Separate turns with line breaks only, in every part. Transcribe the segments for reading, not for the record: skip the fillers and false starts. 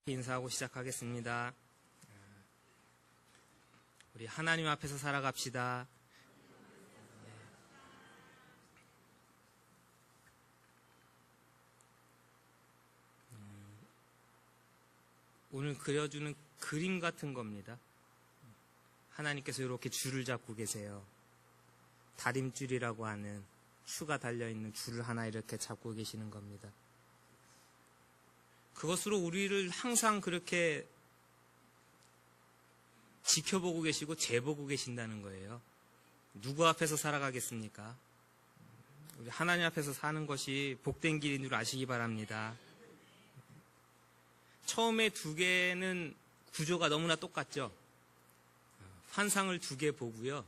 인사하고 시작하겠습니다. 우리 하나님 앞에서 살아갑시다. 오늘 그려주는 그림 같은 겁니다. 하나님께서 이렇게 줄을 잡고 계세요. 다림줄이라고 하는 추가 달려있는 줄을 하나 이렇게 잡고 계시는 겁니다. 그것으로 우리를 항상 그렇게 지켜보고 계시고 재보고 계신다는 거예요. 누구 앞에서 살아가겠습니까? 우리 하나님 앞에서 사는 것이 복된 길인 줄 아시기 바랍니다. 처음에 두 개는 구조가 너무나 똑같죠. 환상을 두 개 보고요.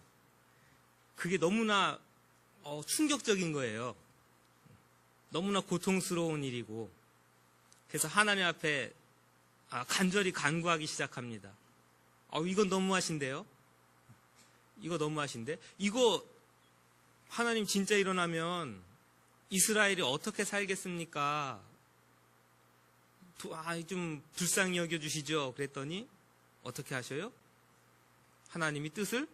그게 너무나 충격적인 거예요. 너무나 고통스러운 일이고, 그래서 하나님 앞에 간절히 간구하기 시작합니다. 이건 너무하신데요? 이거 너무하신데? 이거 하나님 진짜 일어나면 이스라엘이 어떻게 살겠습니까? 좀 불쌍히 여겨주시죠. 그랬더니 어떻게 하셔요? 하나님이 뜻을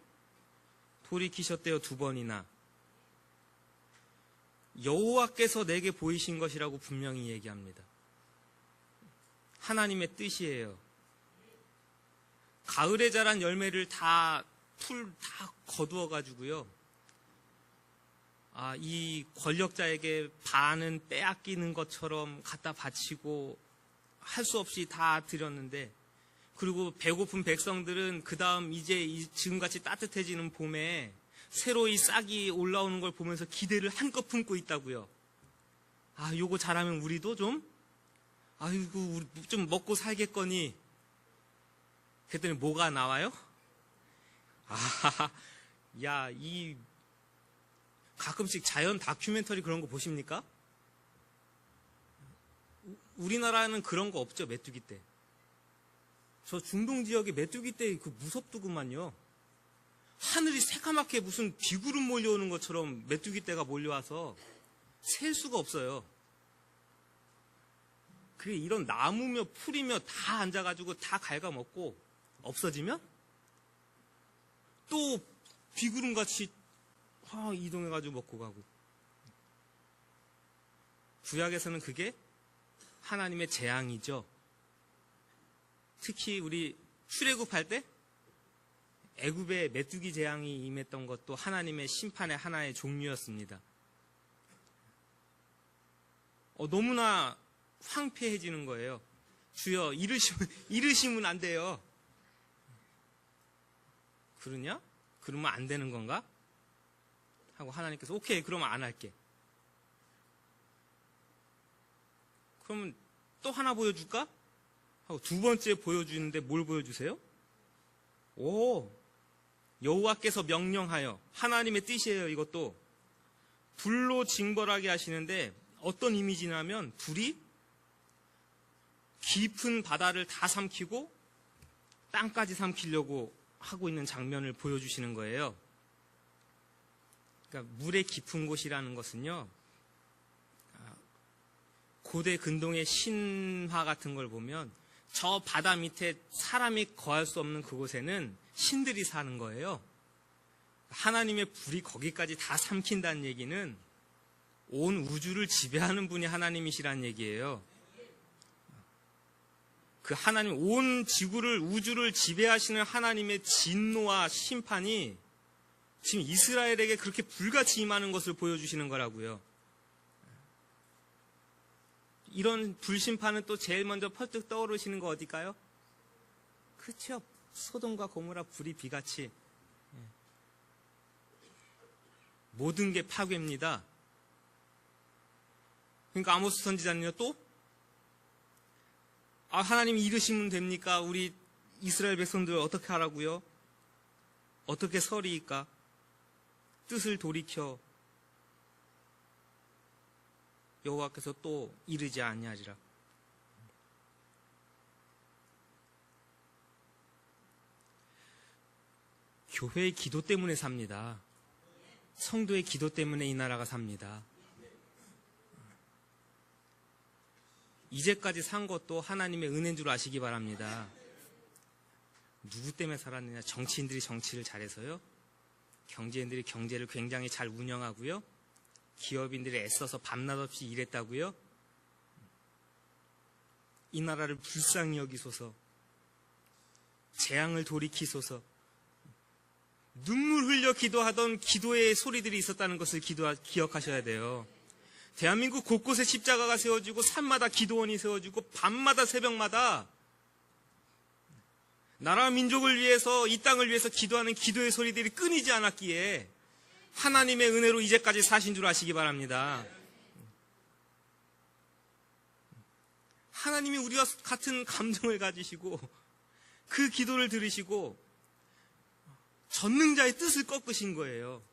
돌이키셨대요. 2번이나. 여호와께서 내게 보이신 것이라고 분명히 얘기합니다. 하나님의 뜻이에요. 가을에 자란 열매를 다 거두어가지고요. 이 권력자에게 반은 빼앗기는 것처럼 갖다 바치고 할 수 없이 다 드렸는데, 그리고 배고픈 백성들은 그 다음 이제 지금같이 따뜻해지는 봄에 새로 이 싹이 올라오는 걸 보면서 기대를 한껏 품고 있다고요. 요거 잘하면 우리도 좀 우리 좀 먹고 살겠거니. 그랬더니 뭐가 나와요? 가끔씩 자연 다큐멘터리 그런 거 보십니까? 우리나라는 그런 거 없죠, 메뚜기 떼. 저 중동 지역에 메뚜기 떼 무섭더구만요. 하늘이 새까맣게 무슨 비구름 몰려오는 것처럼 메뚜기 떼가 몰려와서 셀 수가 없어요. 그게 이런 나무며 풀이며 다 앉아가지고 다 갉아먹고 없어지면 또 비구름같이 이동해가지고 먹고 가고. 구약에서는 그게 하나님의 재앙이죠. 특히 우리 출애굽할 때 애굽에 메뚜기 재앙이 임했던 것도 하나님의 심판의 하나의 종류였습니다. 너무나 황폐해지는 거예요. 주여, 이르시면 안 돼요. 그러냐? 그러면 안 되는 건가? 하고 하나님께서 오케이, 그러면 안 할게. 그러면 또 하나 보여줄까? 하고 2번째 보여주는데 뭘 보여주세요? 여호와께서 명령하여, 하나님의 뜻이에요. 이것도 불로 징벌하게 하시는데 어떤 이미지냐면 불이 깊은 바다를 다 삼키고 땅까지 삼키려고 하고 있는 장면을 보여주시는 거예요. 그러니까 물의 깊은 곳이라는 것은요, 고대 근동의 신화 같은 걸 보면 저 바다 밑에 사람이 거할 수 없는 그곳에는 신들이 사는 거예요. 하나님의 불이 거기까지 다 삼킨다는 얘기는 온 우주를 지배하는 분이 하나님이시라는 얘기예요. 그 하나님, 온 지구를, 우주를 지배하시는 하나님의 진노와 심판이 지금 이스라엘에게 그렇게 불같이 임하는 것을 보여주시는 거라고요. 이런 불심판은 또 제일 먼저 펄뜩 떠오르시는 거 어딜까요? 그렇죠. 소돔과 고모라 불이 비같이. 모든 게 파괴입니다. 그러니까 아모스 선지자는요, 또 하나님이 이르시면 됩니까? 우리 이스라엘 백성들 어떻게 하라고요? 어떻게 서리이까? 뜻을 돌이켜 여호와께서 또 이르지 아니하리라. 교회의 기도 때문에 삽니다. 성도의 기도 때문에 이 나라가 삽니다. 이제까지 산 것도 하나님의 은혜인 줄 아시기 바랍니다. 누구 때문에 살았느냐? 정치인들이 정치를 잘해서요? 경제인들이 경제를 굉장히 잘 운영하고요? 기업인들이 애써서 밤낮 없이 일했다고요? 이 나라를 불쌍히 여기소서, 재앙을 돌이키소서. 눈물 흘려 기도하던 기도의 소리들이 있었다는 것을 기억하셔야 돼요. 대한민국 곳곳에 십자가가 세워지고 산마다 기도원이 세워지고 밤마다 새벽마다 나라 민족을 위해서, 이 땅을 위해서 기도하는 기도의 소리들이 끊이지 않았기에 하나님의 은혜로 이제까지 사신 줄 아시기 바랍니다. 하나님이 우리와 같은 감정을 가지시고 그 기도를 들으시고 전능자의 뜻을 꺾으신 거예요.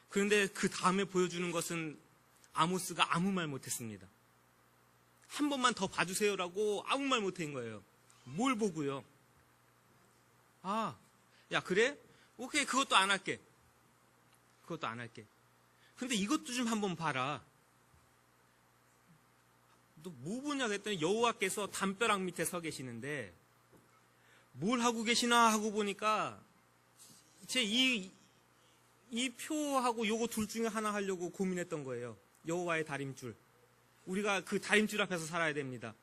그런데 그 다음에 보여주는 것은 아모스가 아무 말 못했습니다. 한 번만 더 봐주세요라고 아무 말 못한 거예요. 뭘 보고요? 아, 야 그래? 오케이, 그것도 안 할게. 그것도 안 할게. 근데 이것도 좀 한번 봐라. 너 뭐 보냐 그랬더니 여호와께서 담벼락 밑에 서 계시는데 뭘 하고 계시나 하고 보니까 제 이 표하고 요거 둘 중에 하나 하려고 고민했던 거예요. 여호와의 다림줄. 우리가 그 다림줄 앞에서 살아야 됩니다.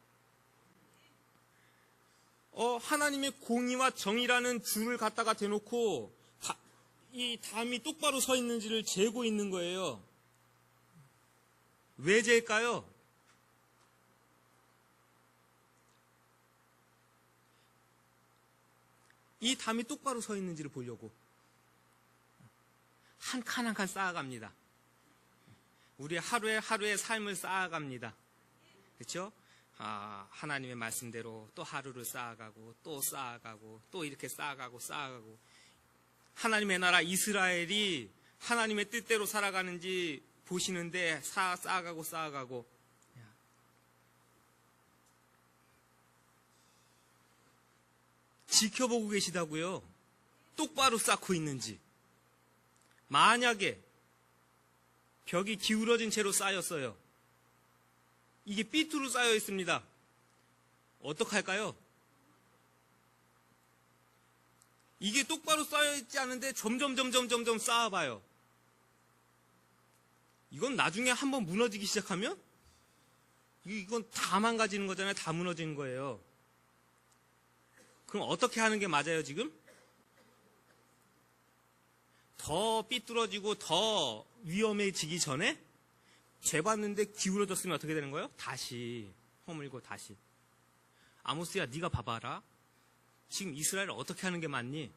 하나님의 공의와 정의라는 줄을 갖다가 대놓고 이 담이 똑바로 서 있는지를 재고 있는 거예요. 왜 재일까요? 이 담이 똑바로 서 있는지를 보려고. 한 칸 한 칸 쌓아갑니다. 우리 하루의 삶을 쌓아갑니다. 그렇죠? 하나님의 말씀대로 또 하루를 쌓아가고 또 쌓아가고 또 이렇게 쌓아가고 하나님의 나라 이스라엘이 하나님의 뜻대로 살아가는지 보시는데 쌓아가고 지켜보고 계시다고요. 똑바로 쌓고 있는지. 만약에 벽이 기울어진 채로 쌓였어요. 이게 삐뚤어 쌓여 있습니다. 어떡할까요? 이게 똑바로 쌓여 있지 않은데 점점 쌓아봐요. 이건 나중에 한번 무너지기 시작하면 이건 다 망가지는 거잖아요. 다 무너지는 거예요. 그럼 어떻게 하는 게 맞아요, 지금? 더 삐뚤어지고 더 위험해지기 전에 재봤는데 기울어졌으면 어떻게 되는 거예요? 다시 허물고 다시. 아모스야, 네가 봐봐라. 지금 이스라엘 어떻게 하는 게 맞니?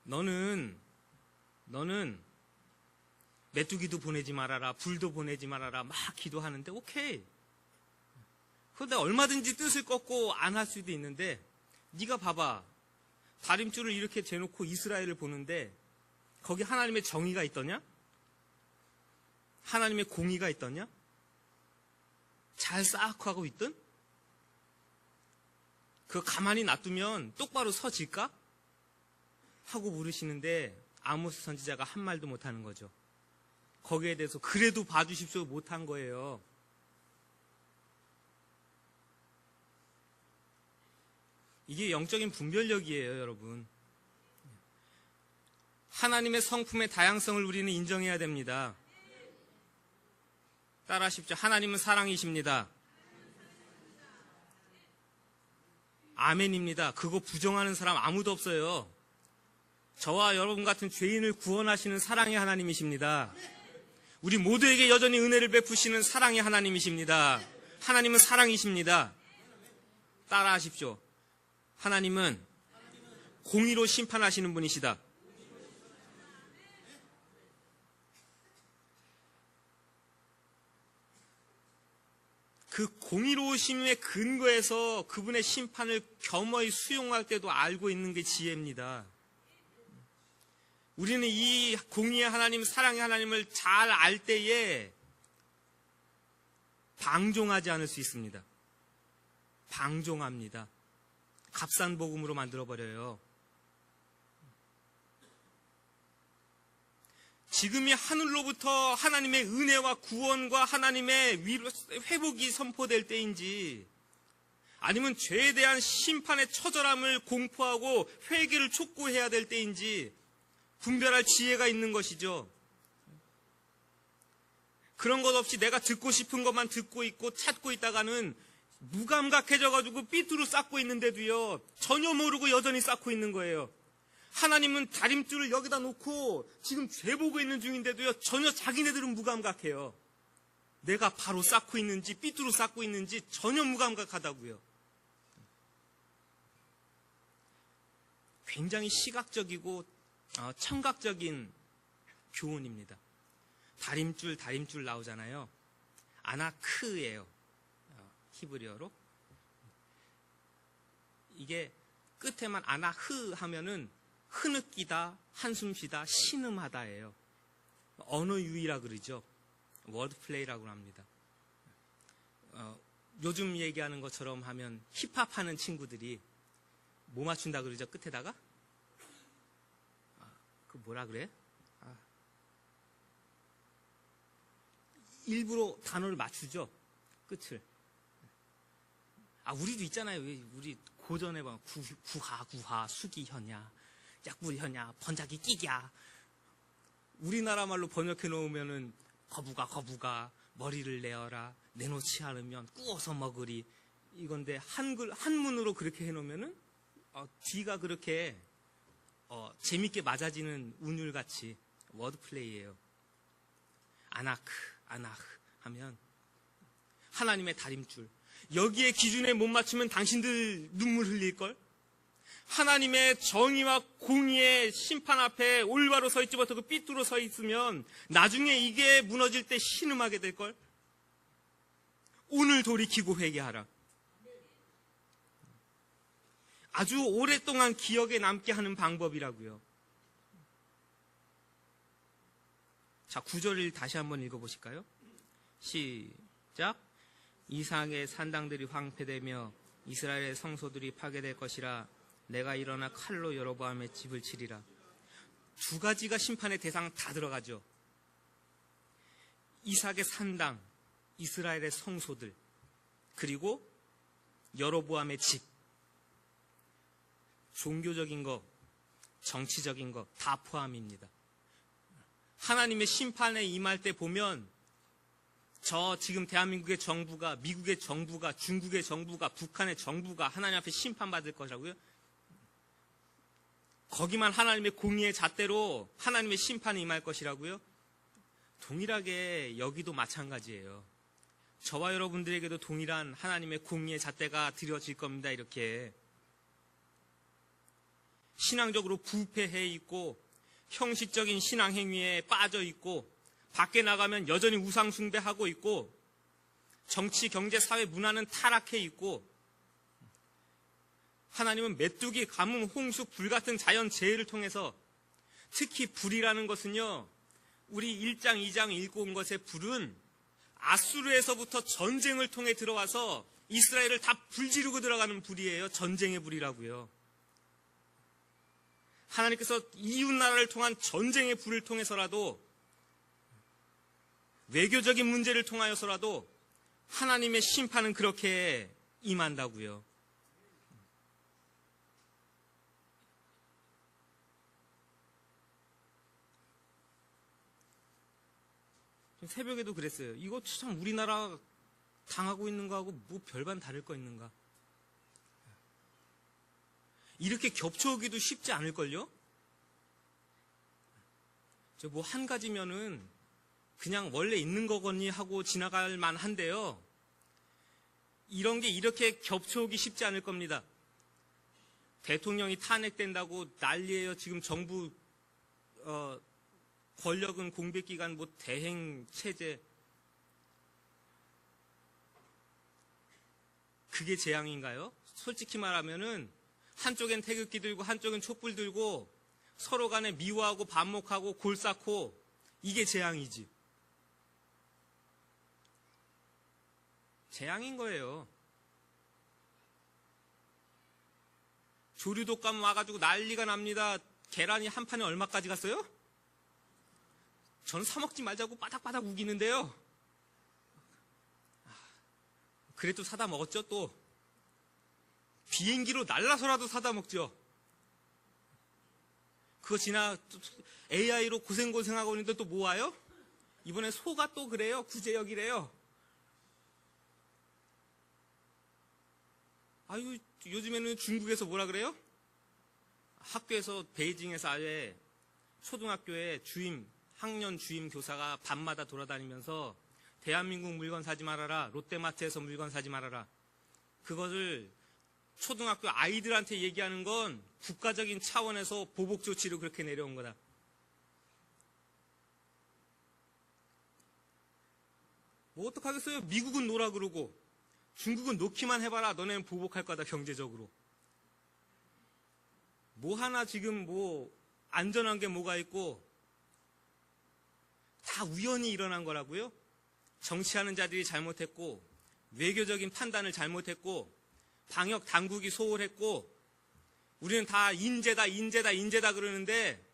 너는 메뚜기도 보내지 말아라, 불도 보내지 말아라 막 기도하는데 오케이. 그런데 얼마든지 뜻을 꺾고 안 할 수도 있는데 네가 봐봐. 다림줄을 이렇게 재놓고 이스라엘을 보는데 거기 하나님의 정의가 있더냐? 하나님의 공의가 있더냐? 잘 쌓고 하고 있든? 그거 가만히 놔두면 똑바로 서질까? 하고 물으시는데 아모스 선지자가 한 말도 못하는 거죠. 거기에 대해서 그래도 봐주십시오 못한 거예요. 이게 영적인 분별력이에요, 여러분. 하나님의 성품의 다양성을 우리는 인정해야 됩니다. 따라하십시오. 하나님은 사랑이십니다. 아멘입니다. 그거 부정하는 사람 아무도 없어요. 저와 여러분 같은 죄인을 구원하시는 사랑의 하나님이십니다. 우리 모두에게 여전히 은혜를 베푸시는 사랑의 하나님이십니다. 하나님은 사랑이십니다. 따라하십시오. 하나님은 공의로 심판하시는 분이시다. 그 공의로우심의 근거에서 그분의 심판을 겸허히 수용할 때도 알고 있는 게 지혜입니다. 우리는 이 공의의 하나님, 사랑의 하나님을 잘 알 때에 방종하지 않을 수 있습니다. 방종합니다. 값싼 복음으로 만들어버려요. 지금이 하늘로부터 하나님의 은혜와 구원과 하나님의 회복이 선포될 때인지, 아니면 죄에 대한 심판의 처절함을 공포하고 회개를 촉구해야 될 때인지 분별할 지혜가 있는 것이죠. 그런 것 없이 내가 듣고 싶은 것만 듣고 있고 찾고 있다가는 무감각해져가지고 삐뚤어 쌓고 있는데도요, 전혀 모르고 여전히 쌓고 있는 거예요. 하나님은 다림줄을 여기다 놓고 지금 죄 보고 있는 중인데도요, 전혀 자기네들은 무감각해요. 내가 바로 쌓고 있는지 삐뚤어 쌓고 있는지 전혀 무감각하다고요. 굉장히 시각적이고 청각적인 교훈입니다. 다림줄 나오잖아요. 아나크예요. 히브리어로. 이게 끝에만 아나흐 하면은 흐느끼다, 한숨 쉬다, 신음하다예요. 언어 유희라 그러죠. 워드플레이라고 합니다. 요즘 얘기하는 것처럼 하면 힙합 하는 친구들이 뭐 맞춘다 그러죠? 끝에다가? 그 뭐라 그래? 일부러 단어를 맞추죠? 끝을. 우리도 있잖아요. 우리 고전에 보면 구하, 수기현야, 약불현야, 번작이 끼야. 우리나라 말로 번역해 놓으면은 거부가, 머리를 내어라, 내놓지 않으면 구워서 먹으리. 이건데 한문으로 그렇게 해 놓으면은 뒤가 그렇게 재밌게 맞아지는 운율같이 워드플레이예요. 아나크 하면 하나님의 다림줄. 여기에 기준에 못 맞추면 당신들 눈물 흘릴걸? 하나님의 정의와 공의의 심판 앞에 올바로 서 있지 못하고 삐뚤어 서 있으면 나중에 이게 무너질 때 신음하게 될걸? 오늘 돌이키고 회개하라. 아주 오랫동안 기억에 남게 하는 방법이라고요. 자, 9절을 다시 한번 읽어보실까요? 시작. 이삭의 산당들이 황폐되며 이스라엘의 성소들이 파괴될 것이라. 내가 일어나 칼로 여로보암의 집을 치리라. 두 가지가 심판의 대상 다 들어가죠. 이삭의 산당, 이스라엘의 성소들, 그리고 여로보암의 집. 종교적인 거, 정치적인 거 다 포함입니다. 하나님의 심판에 임할 때 보면 지금 대한민국의 정부가, 미국의 정부가, 중국의 정부가, 북한의 정부가 하나님 앞에 심판받을 것이라고요? 거기만 하나님의 공의의 잣대로 하나님의 심판에 임할 것이라고요? 동일하게 여기도 마찬가지예요. 저와 여러분들에게도 동일한 하나님의 공의의 잣대가 드려질 겁니다. 이렇게 신앙적으로 부패해 있고 형식적인 신앙 행위에 빠져 있고 밖에 나가면 여전히 우상 숭배하고 있고 정치, 경제, 사회, 문화는 타락해 있고 하나님은 메뚜기, 가뭄, 홍수, 불 같은 자연 재해를 통해서 특히 불이라는 것은요, 우리 1장, 2장 읽고 온 것의 불은 아수르에서부터 전쟁을 통해 들어와서 이스라엘을 다 불지르고 들어가는 불이에요. 전쟁의 불이라고요. 하나님께서 이웃나라를 통한 전쟁의 불을 통해서라도 외교적인 문제를 통하여서라도 하나님의 심판은 그렇게 임한다고요. 새벽에도 그랬어요. 이거 참 우리나라 당하고 있는 거하고 뭐 별반 다를 거 있는가. 이렇게 겹쳐오기도 쉽지 않을걸요? 뭐 한 가지면은 그냥 원래 있는 거거니 하고 지나갈 만한데요. 이런 게 이렇게 겹쳐오기 쉽지 않을 겁니다. 대통령이 탄핵된다고 난리예요. 지금 정부 권력은 공백기간 뭐 대행 체제. 그게 재앙인가요? 솔직히 말하면은 한쪽엔 태극기 들고 한쪽엔 촛불 들고 서로 간에 미워하고 반목하고 골 쌓고 이게 재앙이지. 재앙인 거예요. 조류독감 와가지고 난리가 납니다. 계란이 한 판에 얼마까지 갔어요? 저는 사 먹지 말자고 바닥바닥 우기는데요. 그래도 사다 먹었죠. 또 비행기로 날라서라도 사다 먹죠. 그거 지나 AI로 고생하고 있는데 또 뭐 와요? 이번에 소가 또 그래요. 구제역이래요. 아유, 요즘에는 중국에서 뭐라 그래요? 학교에서 베이징에서 아예 초등학교에 학년 주임 교사가 밤마다 돌아다니면서 대한민국 물건 사지 말아라, 롯데마트에서 물건 사지 말아라. 그것을 초등학교 아이들한테 얘기하는 건 국가적인 차원에서 보복 조치로 그렇게 내려온 거다. 뭐 어떡하겠어요? 미국은 놓으라 그러고 중국은 놓기만 해봐라. 너네는 보복할 거다, 경제적으로. 뭐 하나 지금 뭐 안전한 게 뭐가 있고 다 우연히 일어난 거라고요? 정치하는 자들이 잘못했고 외교적인 판단을 잘못했고 방역 당국이 소홀했고 우리는 다 인재다 그러는데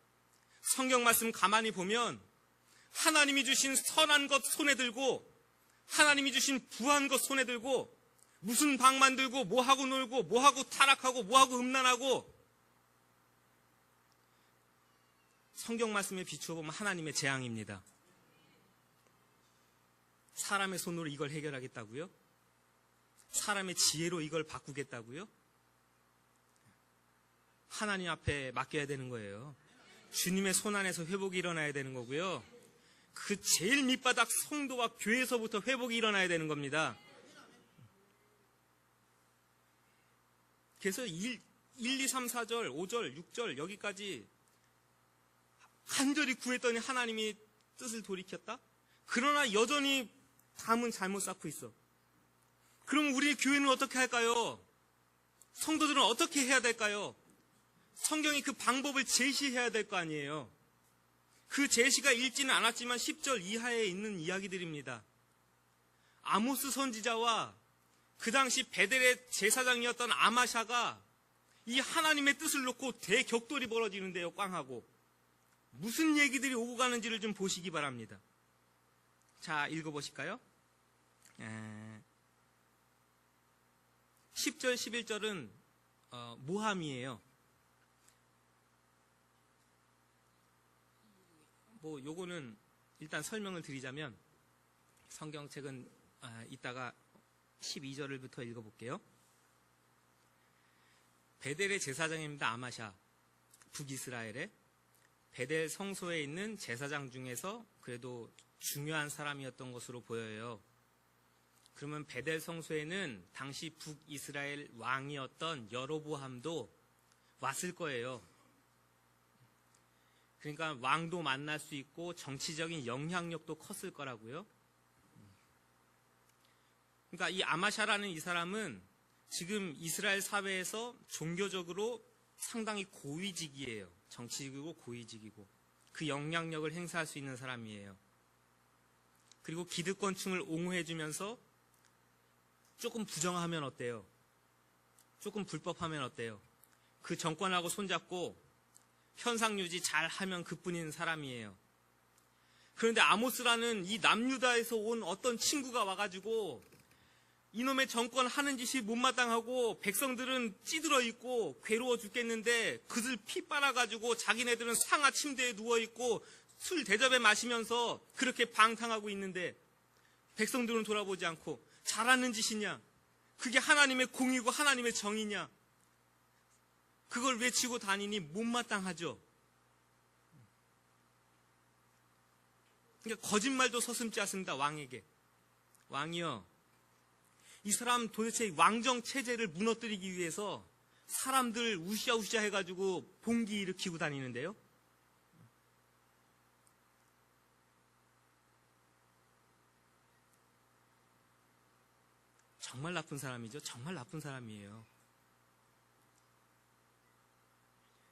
성경 말씀 가만히 보면 하나님이 주신 선한 것 손에 들고 하나님이 주신 부한 것 손에 들고 무슨 방 만들고 뭐하고 놀고 뭐하고 타락하고 뭐하고 음란하고 성경 말씀에 비추어 보면 하나님의 재앙입니다. 사람의 손으로 이걸 해결하겠다고요? 사람의 지혜로 이걸 바꾸겠다고요? 하나님 앞에 맡겨야 되는 거예요. 주님의 손 안에서 회복이 일어나야 되는 거고요. 그 제일 밑바닥 성도와 교회에서부터 회복이 일어나야 되는 겁니다. 그래서 1, 2, 3, 4절, 5절, 6절 여기까지 간절히 구했더니 하나님이 뜻을 돌이켰다? 그러나 여전히 담은 잘못 쌓고 있어. 그럼 우리 교회는 어떻게 할까요? 성도들은 어떻게 해야 될까요? 성경이 그 방법을 제시해야 될 거 아니에요. 그 제시가 읽지는 않았지만 10절 이하에 있는 이야기들입니다. 아모스 선지자와 그 당시 베델의 제사장이었던 아마샤가 이 하나님의 뜻을 놓고 대격돌이 벌어지는데요. 꽝하고. 무슨 얘기들이 오고 가는지를 좀 보시기 바랍니다. 자, 읽어보실까요? 10절, 11절은 모함이에요. 뭐 요거는 일단 설명을 드리자면 성경책은 이따가 12절부터 읽어볼게요. 베델의 제사장입니다. 아마샤. 북이스라엘의 베델 성소에 있는 제사장 중에서 그래도 중요한 사람이었던 것으로 보여요. 그러면 베델 성소에는 당시 북이스라엘 왕이었던 여로보암도 왔을 거예요. 그러니까 왕도 만날 수 있고 정치적인 영향력도 컸을 거라고요. 그러니까 이 아마샤라는 이 사람은 지금 이스라엘 사회에서 종교적으로 상당히 고위직이에요. 정치직이고 고위직이고 그 영향력을 행사할 수 있는 사람이에요. 그리고 기득권층을 옹호해주면서 조금 부정하면 어때요? 조금 불법하면 어때요? 그 정권하고 손잡고 현상유지 잘 하면 그뿐인 사람이에요. 그런데 아모스라는 이 남유다에서 온 어떤 친구가 와가지고 이놈의 정권 하는 짓이 못마땅하고 백성들은 찌들어 있고 괴로워 죽겠는데 그들 피 빨아가지고 자기네들은 상하 침대에 누워있고 술 대접에 마시면서 그렇게 방탕하고 있는데 백성들은 돌아보지 않고 잘하는 짓이냐? 그게 하나님의 공이고 하나님의 정이냐? 그걸 외치고 다니니 못마땅하죠. 그러니까 거짓말도 서슴지 않습니다. 왕에게. 왕이요. 이 사람 도대체 왕정 체제를 무너뜨리기 위해서 사람들 우시아우시아 해가지고 봉기 일으키고 다니는데요. 정말 나쁜 사람이죠. 정말 나쁜 사람이에요.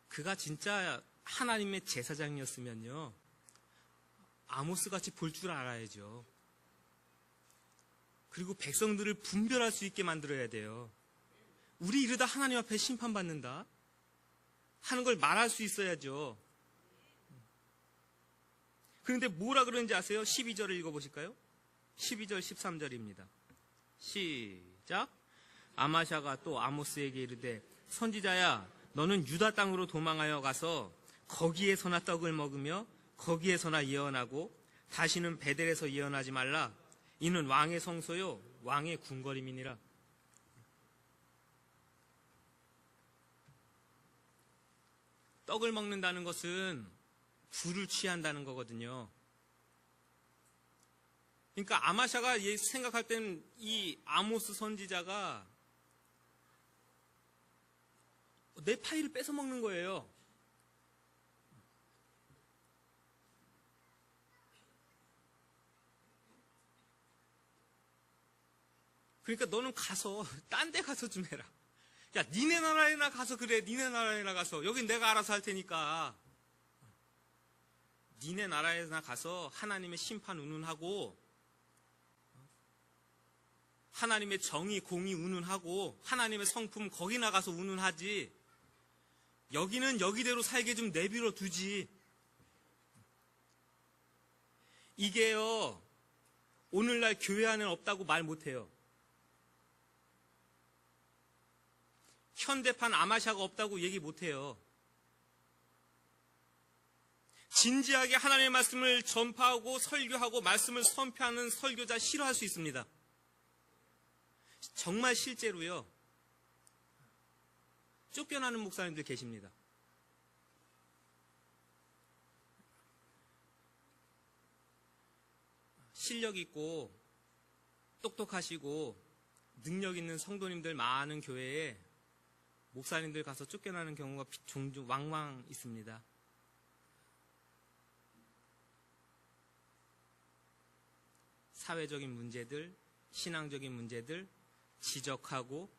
그가 진짜 하나님의 제사장이었으면요. 아모스같이 볼 줄 알아야죠. 그리고 백성들을 분별할 수 있게 만들어야 돼요. 우리 이러다 하나님 앞에 심판받는다 하는 걸 말할 수 있어야죠. 그런데 뭐라 그러는지 아세요? 12절을 읽어보실까요? 12절 13절입니다. 시작. 아마샤가 또 아모스에게 이르되 선지자야 너는 유다 땅으로 도망하여 가서 거기에서나 떡을 먹으며 거기에서나 예언하고 다시는 베델에서 예언하지 말라. 이는 왕의 성소요 왕의 궁궐임이니라. 떡을 먹는다는 것은 불을 취한다는 거거든요. 그러니까 아마샤가 생각할 때는 이 아모스 선지자가 내 파일을 뺏어 먹는 거예요. 그러니까 너는 가서 딴 데 가서 좀 해라. 야, 니네 나라에나 가서 그래. 니네 나라에나 가서. 여긴 내가 알아서 할 테니까. 니네 나라에나 가서 하나님의 심판 운운하고 하나님의 정의 공의 운운하고 하나님의 성품 거기 나가서 운운하지. 여기는 여기대로 살게 좀 내버려 두지. 이게요 오늘날 교회 안에 없다고 말 못해요. 현대판 아마샤가 없다고 얘기 못해요. 진지하게 하나님의 말씀을 전파하고 설교하고 말씀을 선포하는 설교자 싫어할 수 있습니다. 정말 실제로요 쫓겨나는 목사님들 계십니다. 실력 있고 똑똑하시고 능력 있는 성도님들 많은 교회에 목사님들 가서 쫓겨나는 경우가 종종 왕왕 있습니다. 사회적인 문제들, 신앙적인 문제들 지적하고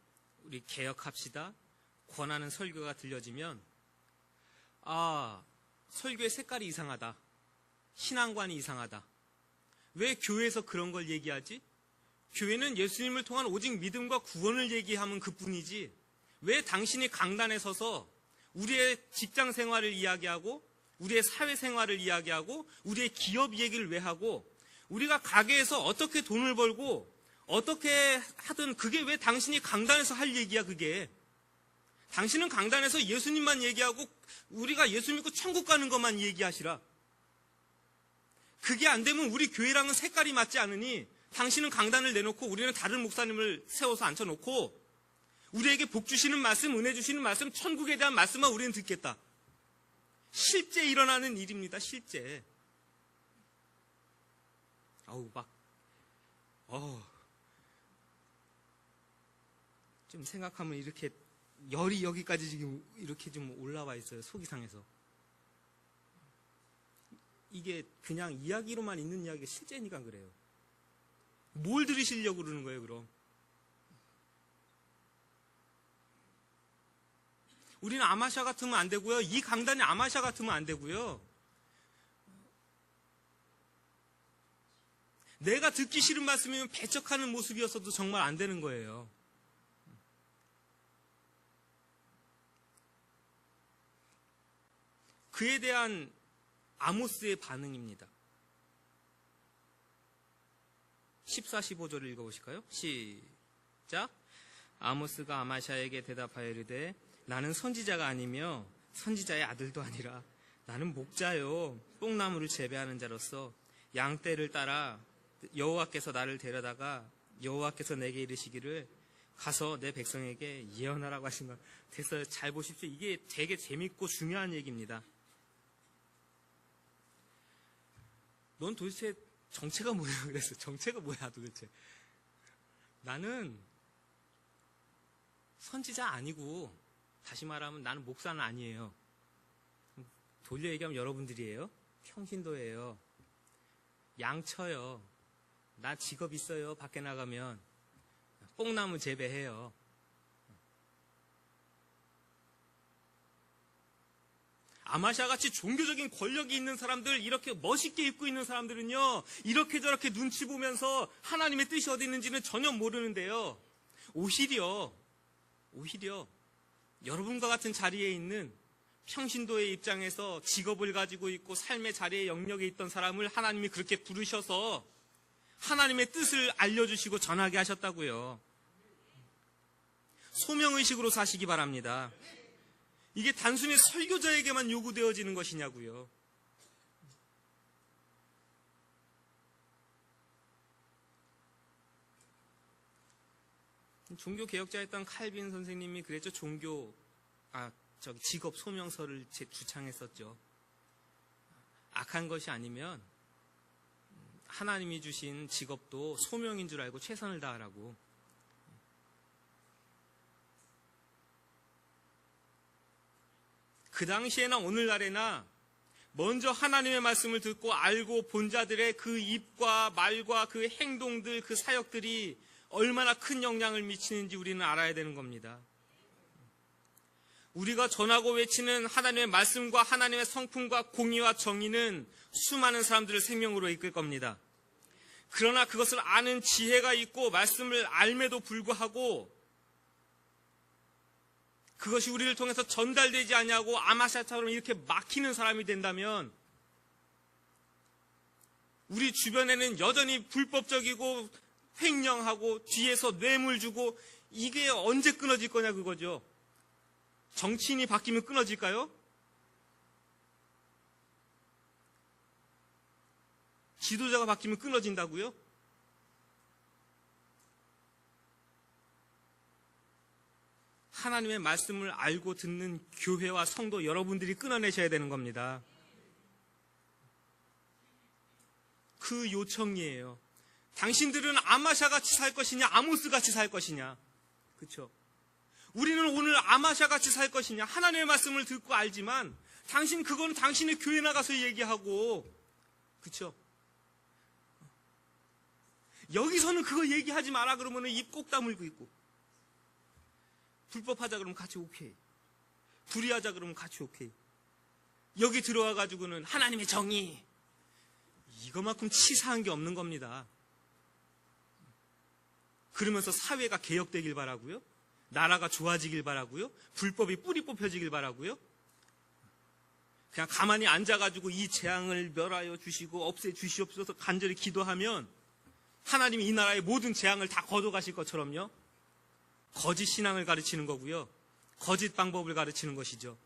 우리 개혁합시다 권하는 설교가 들려지면 설교의 색깔이 이상하다. 신앙관이 이상하다. 왜 교회에서 그런 걸 얘기하지? 교회는 예수님을 통한 오직 믿음과 구원을 얘기하면 그뿐이지 왜 당신이 강단에 서서 우리의 직장 생활을 이야기하고 우리의 사회 생활을 이야기하고 우리의 기업 얘기를 왜 하고 우리가 가게에서 어떻게 돈을 벌고 어떻게 하든 그게 왜 당신이 강단에서 할 얘기야 그게. 당신은 강단에서 예수님만 얘기하고 우리가 예수 믿고 천국 가는 것만 얘기하시라. 그게 안 되면 우리 교회랑은 색깔이 맞지 않으니 당신은 강단을 내놓고 우리는 다른 목사님을 세워서 앉혀놓고 우리에게 복 주시는 말씀, 은혜 주시는 말씀, 천국에 대한 말씀만 우리는 듣겠다. 실제 일어나는 일입니다. 실제. 좀 생각하면 이렇게 열이 여기까지 지금 이렇게 좀 올라와 있어요. 속이 상해서. 이게 그냥 이야기로만 있는 이야기가 실제니까 그래요. 뭘 들으시려고 그러는 거예요, 그럼? 우리는 아마샤 같으면 안 되고요. 이 강단이 아마샤 같으면 안 되고요. 내가 듣기 싫은 말씀이면 배척하는 모습이었어도 정말 안 되는 거예요. 그에 대한 아모스의 반응입니다. 14, 15절을 읽어보실까요? 시작. 아모스가 아마샤에게 대답하여 이르되 나는 선지자가 아니며 선지자의 아들도 아니라 나는 목자요 뽕나무를 재배하는 자로서 양떼를 따라 여호와께서 나를 데려다가 여호와께서 내게 이르시기를 가서 내 백성에게 예언하라고 하신 것. 됐어요. 잘 보십시오. 이게 되게 재밌고 중요한 얘기입니다. 넌 도대체 정체가 뭐야? 그랬어. 정체가 뭐야 도대체? 나는 선지자 아니고 다시 말하면 나는 목사는 아니에요. 돌려 얘기하면 여러분들이에요. 평신도예요. 양쳐요. 나 직업 있어요. 밖에 나가면 뽕나무 재배해요. 아마샤같이 종교적인 권력이 있는 사람들, 이렇게 멋있게 입고 있는 사람들은요, 이렇게 저렇게 눈치 보면서 하나님의 뜻이 어디 있는지는 전혀 모르는데요. 오히려 여러분과 같은 자리에 있는 평신도의 입장에서 직업을 가지고 있고 삶의 자리에 영역에 있던 사람을 하나님이 그렇게 부르셔서 하나님의 뜻을 알려주시고 전하게 하셨다고요. 소명의식으로 사시기 바랍니다. 이게 단순히 설교자에게만 요구되어지는 것이냐고요. 종교개혁자였던 칼빈 선생님이 그랬죠. 직업 소명서를 주창했었죠. 악한 것이 아니면 하나님이 주신 직업도 소명인 줄 알고 최선을 다하라고. 그 당시에나 오늘날에나 먼저 하나님의 말씀을 듣고 알고 본 자들의 그 입과 말과 그 행동들, 그 사역들이 얼마나 큰 영향을 미치는지 우리는 알아야 되는 겁니다. 우리가 전하고 외치는 하나님의 말씀과 하나님의 성품과 공의와 정의는 수많은 사람들을 생명으로 이끌 겁니다. 그러나 그것을 아는 지혜가 있고 말씀을 알매도 불구하고 그것이 우리를 통해서 전달되지 않냐고 아마샤처럼 이렇게 막히는 사람이 된다면 우리 주변에는 여전히 불법적이고 횡령하고 뒤에서 뇌물 주고 이게 언제 끊어질 거냐 그거죠. 정치인이 바뀌면 끊어질까요? 지도자가 바뀌면 끊어진다고요? 하나님의 말씀을 알고 듣는 교회와 성도 여러분들이 끊어내셔야 되는 겁니다. 그 요청이에요. 당신들은 아마샤같이 살 것이냐 아모스같이 살 것이냐. 그렇죠? 우리는 오늘 아마샤같이 살 것이냐. 하나님의 말씀을 듣고 알지만 그건 당신의 교회 나가서 얘기하고, 그렇죠? 여기서는 그거 얘기하지 마라 그러면 입 꼭 다물고 있고, 불법하자 그러면 같이 오케이, 불의하자 그러면 같이 오케이. 여기 들어와 가지고는 하나님의 정의, 이거만큼 치사한 게 없는 겁니다. 그러면서 사회가 개혁되길 바라고요? 나라가 좋아지길 바라고요? 불법이 뿌리 뽑혀지길 바라고요? 그냥 가만히 앉아가지고 이 재앙을 멸하여 주시고 없애 주시옵소서 간절히 기도하면 하나님이 이 나라의 모든 재앙을 다 걷어가실 것처럼요. 거짓 신앙을 가르치는 거고요. 거짓 방법을 가르치는 것이죠.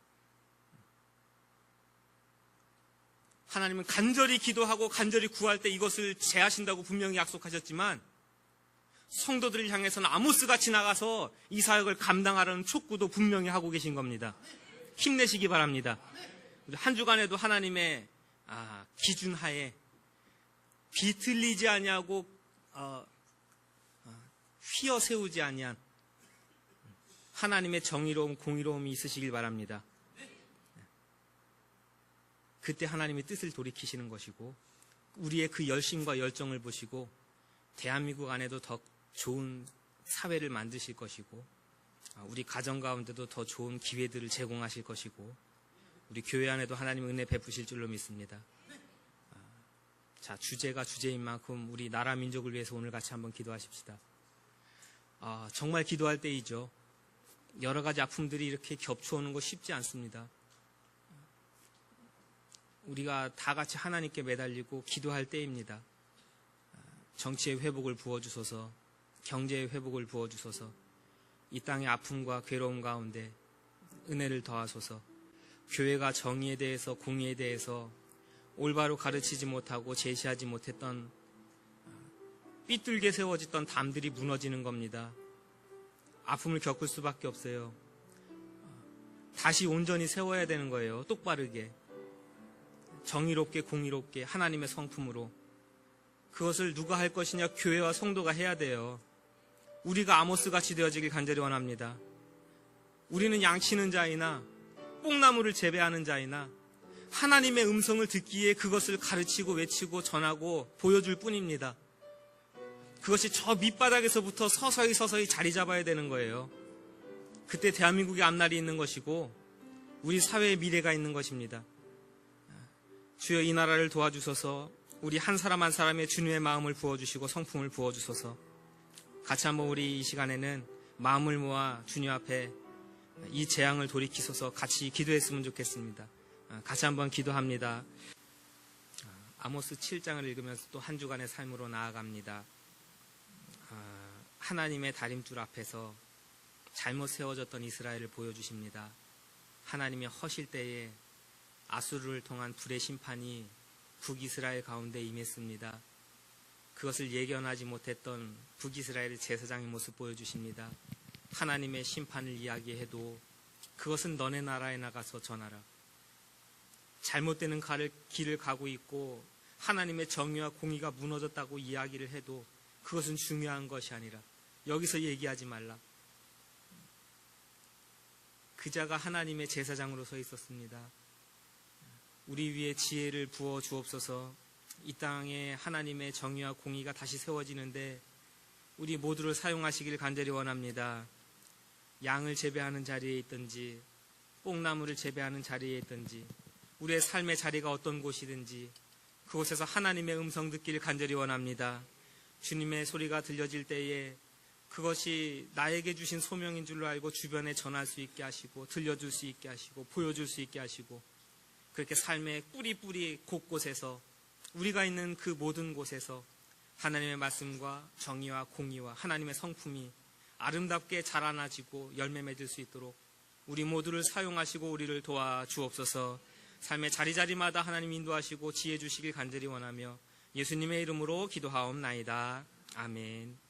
하나님은 간절히 기도하고 간절히 구할 때 이것을 제하신다고 분명히 약속하셨지만 성도들을 향해서는 아모스같이 나가서 이 사역을 감당하라는 촉구도 분명히 하고 계신 겁니다. 힘내시기 바랍니다. 한 주간에도 하나님의 기준 하에 비틀리지 아니하고 휘어 세우지 아니한 하나님의 정의로움, 공의로움이 있으시길 바랍니다. 그때 하나님의 뜻을 돌이키시는 것이고 우리의 그 열심과 열정을 보시고 대한민국 안에도 더 좋은 사회를 만드실 것이고 우리 가정 가운데도 더 좋은 기회들을 제공하실 것이고 우리 교회 안에도 하나님 은혜 베푸실 줄로 믿습니다. 자, 주제가 주제인 만큼 우리 나라 민족을 위해서 오늘 같이 한번 기도하십시다. 정말 기도할 때이죠. 여러 가지 아픔들이 이렇게 겹쳐오는 거 쉽지 않습니다. 우리가 다 같이 하나님께 매달리고 기도할 때입니다. 정치의 회복을 부어주소서, 경제의 회복을 부어주소서, 이 땅의 아픔과 괴로움 가운데 은혜를 더하소서, 교회가 정의에 대해서 공의에 대해서 올바로 가르치지 못하고 제시하지 못했던 삐뚤게 세워졌던 담들이 무너지는 겁니다. 아픔을 겪을 수밖에 없어요. 다시 온전히 세워야 되는 거예요. 똑바르게, 정의롭게, 공의롭게, 하나님의 성품으로. 그것을 누가 할 것이냐? 교회와 성도가 해야 돼요. 우리가 아모스같이 되어지길 간절히 원합니다. 우리는 양치는 자이나 뽕나무를 재배하는 자이나 하나님의 음성을 듣기에 그것을 가르치고 외치고 전하고 보여줄 뿐입니다. 그것이 저 밑바닥에서부터 서서히 자리 잡아야 되는 거예요. 그때 대한민국의 앞날이 있는 것이고 우리 사회의 미래가 있는 것입니다. 주여 이 나라를 도와주소서. 우리 한 사람 한 사람의 주님의 마음을 부어주시고 성품을 부어주소서. 같이 한번 우리 이 시간에는 마음을 모아 주님 앞에 이 재앙을 돌이키소서. 같이 기도했으면 좋겠습니다. 같이 한번 기도합니다. 아모스 7장을 읽으면서 또 한 주간의 삶으로 나아갑니다. 하나님의 다림줄 앞에서 잘못 세워졌던 이스라엘을 보여주십니다. 하나님이 허실 때에 아수르를 통한 불의 심판이 북이스라엘 가운데 임했습니다. 그것을 예견하지 못했던 북이스라엘의 제사장의 모습 보여주십니다. 하나님의 심판을 이야기해도 그것은 너네 나라에 나가서 전하라. 잘못되는 길을 가고 있고 하나님의 정의와 공의가 무너졌다고 이야기를 해도 그것은 중요한 것이 아니라 여기서 얘기하지 말라. 그자가 하나님의 제사장으로 서 있었습니다. 우리 위에 지혜를 부어 주옵소서. 이 땅에 하나님의 정의와 공의가 다시 세워지는데 우리 모두를 사용하시길 간절히 원합니다. 양을 재배하는 자리에 있든지 뽕나무를 재배하는 자리에 있든지 우리의 삶의 자리가 어떤 곳이든지 그곳에서 하나님의 음성 듣기를 간절히 원합니다. 주님의 소리가 들려질 때에 그것이 나에게 주신 소명인 줄로 알고 주변에 전할 수 있게 하시고 들려줄 수 있게 하시고 보여줄 수 있게 하시고 그렇게 삶의 뿌리 곳곳에서 우리가 있는 그 모든 곳에서 하나님의 말씀과 정의와 공의와 하나님의 성품이 아름답게 자라나지고 열매 맺을 수 있도록 우리 모두를 사용하시고 우리를 도와주옵소서. 삶의 자리자리마다 하나님 인도하시고 지혜 주시길 간절히 원하며 예수님의 이름으로 기도하옵나이다. 아멘.